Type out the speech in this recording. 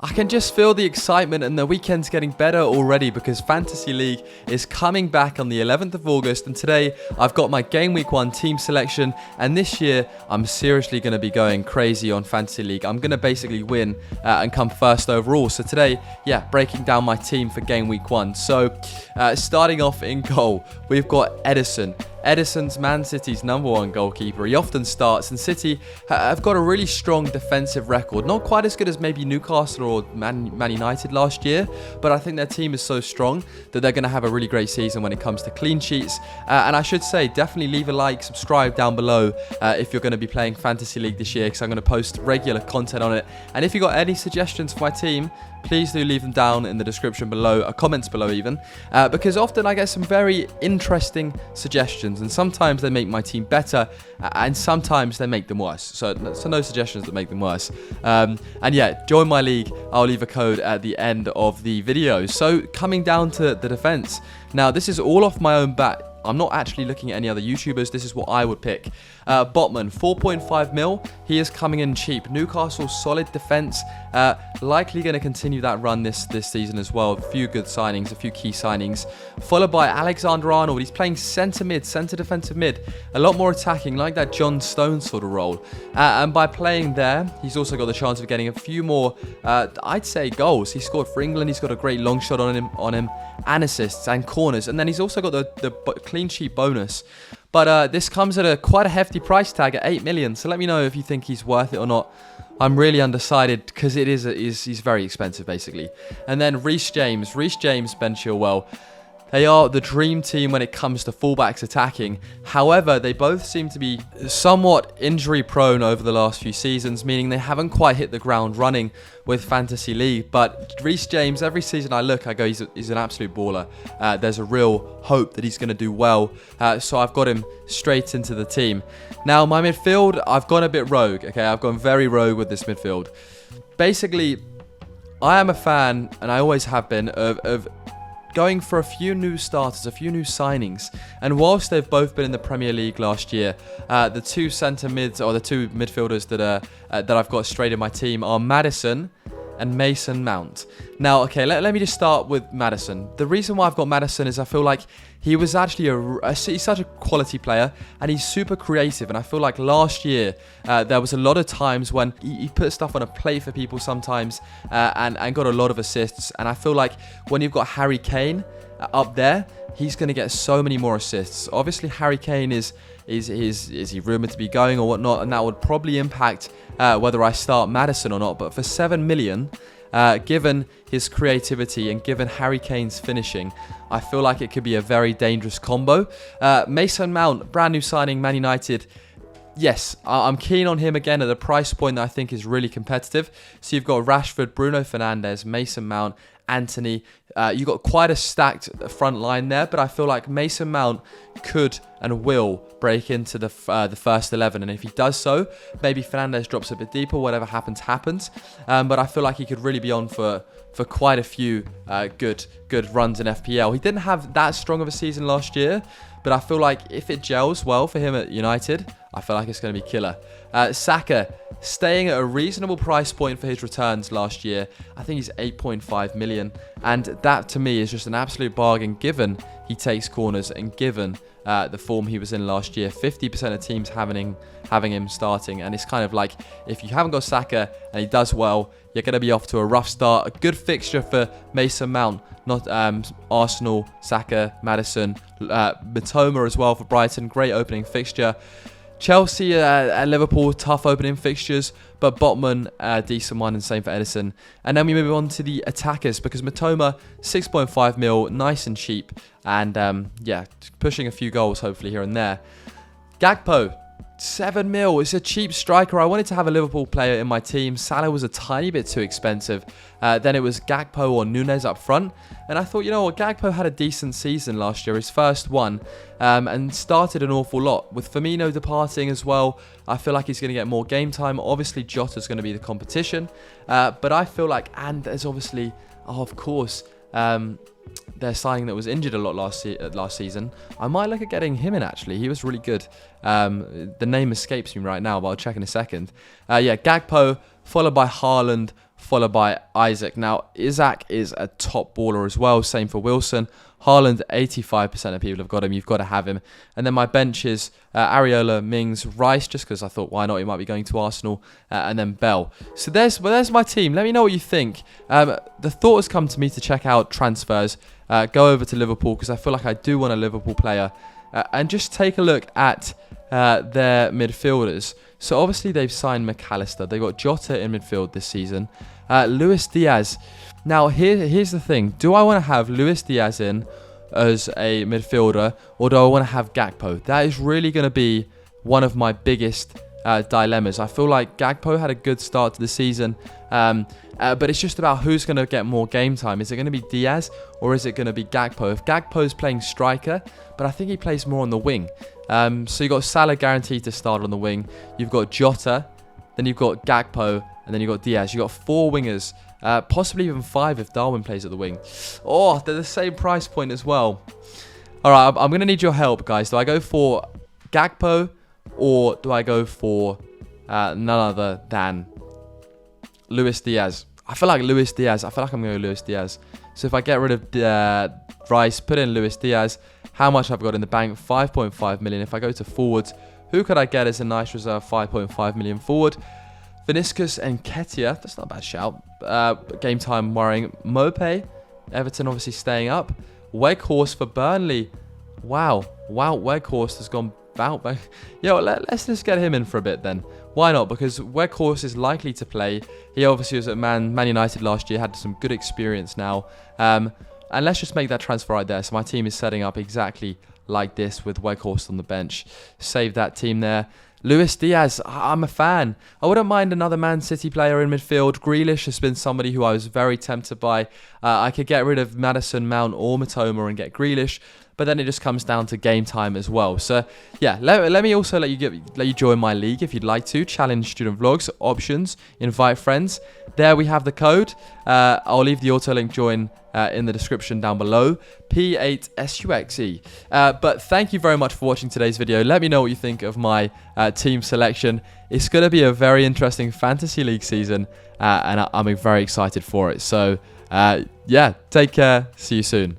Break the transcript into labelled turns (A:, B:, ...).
A: I can just feel the excitement, and the weekend's getting better already because Fantasy League is coming back on the 11th of August, and today I've got my Game Week 1 team selection, and this year I'm seriously going to be going crazy on Fantasy League. I'm going to basically win and come first overall. So today, breaking down my team for Game Week 1. So starting off in goal, we've got Edison. Edison's Man City's #1 goalkeeper. He often starts, and City have got a really strong defensive record. Not quite as good as maybe Newcastle or Man United last year, but I think their team is so strong that they're going to have a really great season when it comes to clean sheets. And I should say, definitely leave a like, subscribe down below if you're going to be playing Fantasy League this year, because I'm going to post regular content on it. And if you've got any suggestions for my team, please do leave them down in the description below, comments below even, because often I get some very interesting suggestions, and sometimes they make my team better, and sometimes they make them worse. So no suggestions that make them worse. And join my league. I'll leave a code at the end of the video. So coming down to the defense. Now, this is all off my own bat. I'm not actually looking at any other YouTubers. This is what I would pick. Botman, 4.5 mil. He is coming in cheap. Newcastle, solid defense. Likely going to continue that run this season as well. A few good signings, a few key signings. Followed by Alexander-Arnold. He's playing centre mid, centre defensive mid. A lot more attacking, like that John Stones sort of role. And by playing there, he's also got the chance of getting a few more, I'd say, goals. He scored for England. He's got a great long shot on him, and assists and corners. And then he's also got the clean sheet bonus. But this comes at quite a hefty price tag at 8 million. So let me know if you think he's worth it or not. I'm really undecided because he's very expensive basically. And then Reece James, Ben Chilwell. They are the dream team when it comes to fullbacks attacking. However, they both seem to be somewhat injury prone over the last few seasons, meaning they haven't quite hit the ground running with Fantasy League. But Reece James, every season I look, I go, he's an absolute baller. There's a real hope that he's going to do well. So I've got him straight into the team. Now, my midfield, I've gone a bit rogue. Okay, I've gone very rogue with this midfield. Basically, I am a fan, and I always have been, of going for a few new starters, a few new signings. And whilst they've both been in the Premier League last year, the two centre mids, or the two midfielders that I've got straight in my team are Maddison and Mason Mount. Now, okay, let me just start with Maddison. The reason why I've got Maddison is I feel like he was actually he's such a quality player, and he's super creative. And I feel like last year there was a lot of times when he put stuff on a plate for people sometimes, and got a lot of assists. And I feel like when you've got Harry Kane up there, he's going to get so many more assists. Obviously, Harry Kane is he rumoured to be going or whatnot, and that would probably impact whether I start Maddison or not. But for 7 million, given his creativity and given Harry Kane's finishing, I feel like it could be a very dangerous combo. Mason Mount, brand new signing, Man United. Yes, I'm keen on him again at a price point that I think is really competitive. So you've got Rashford, Bruno Fernandes, Mason Mount, Anthony. You've got quite a stacked front line there, but I feel like Mason Mount could and will break into the first 11. And if he does so, maybe Fernandes drops a bit deeper. Whatever happens, happens. But I feel like he could really be on for quite a few good runs in FPL. He didn't have that strong of a season last year, but I feel like if it gels well for him at United, I feel like it's going to be killer. Saka, staying at a reasonable price point for his returns last year. I think he's 8.5 million. And that, to me, is just an absolute bargain, given he takes corners and given the form he was in last year. 50% of teams having him starting. And it's kind of like, if you haven't got Saka and he does well, you're going to be off to a rough start. A good fixture for Mason Mount. Not Arsenal, Saka, Maddison, Mitoma as well for Brighton. Great opening fixture. Chelsea and Liverpool, tough opening fixtures, but Botman, decent one, and same for Edison. And then we move on to the attackers, because Mitoma, 6.5 mil, nice and cheap, and pushing a few goals hopefully here and there. Gakpo, 7 mil. It's a cheap striker. I wanted to have a Liverpool player in my team. Salah was a tiny bit too expensive. Then it was Gakpo or Nunez up front. And I thought, you know what, Gakpo had a decent season last year, his first one, and started an awful lot. With Firmino departing as well, I feel like he's going to get more game time. Obviously, Jota's going to be the competition. But I feel like, and there's obviously, of course, their signing that was injured a lot last season. I might look at getting him in, actually. He was really good. The name escapes me right now, but I'll check in a second. Gakpo, followed by Haaland, followed by Isaac. Now, Isaac is a top baller as well. Same for Wilson. Haaland, 85% of people have got him. You've got to have him. And then my bench is Areola, Mings, Rice, just because I thought, why not? He might be going to Arsenal. And then Bell. So there's my team. Let me know what you think. The thought has come to me to check out transfers. Go over to Liverpool because I feel like I do want a Liverpool player. And just take a look at their midfielders. So obviously they've signed McAllister. They've got Jota in midfield this season. Luis Diaz. Now here's the thing. Do I want to have Luis Diaz in as a midfielder, or do I want to have Gakpo? That is really going to be one of my biggest dilemmas. I feel like Gakpo had a good start to the season, but it's just about who's going to get more game time. Is it going to be Diaz or is it going to be Gakpo? If Gakpo's playing striker, but I think he plays more on the wing. So you've got Salah guaranteed to start on the wing. You've got Jota, then you've got Gakpo, and then you've got Diaz. You've got 4 wingers, possibly even 5 if Darwin plays at the wing. Oh, they're the same price point as well. All right, I'm going to need your help, guys. Do I go for Gakpo or do I go for none other than Luis Diaz? I feel like Luis Diaz. I feel like I'm going to go Luis Diaz. So if I get rid of Rice, put in Luis Diaz, how much I've got in the bank? 5.5 million. If I go to forwards, who could I get as a nice reserve? 5.5 million forward. Vinicius and Ketia, that's not a bad shout. Game time worrying. Mope, Everton obviously staying up. Weghorst for Burnley. Wow, Weghorst has gone back. Yeah, let's just get him in for a bit then. Why not? Because Weghorst is likely to play. He obviously was at Man United last year, had some good experience now. And let's just make that transfer right there. So my team is setting up exactly like this with Weghorst on the bench. Save that team there. Luis Diaz, I'm a fan. I wouldn't mind another Man City player in midfield. Grealish has been somebody who I was very tempted by. I could get rid of Maddison, Mount or Matoma and get Grealish. But then it just comes down to game time as well. So yeah, let me also let you join my league if you'd like to. Challenge Student Vlogs, options, invite friends. There we have the code. I'll leave the auto link join in the description down below. P8SUXE. But thank you very much for watching today's video. Let me know what you think of my team selection. It's going to be a very interesting fantasy league season, and I'm very excited for it. So yeah, take care. See you soon.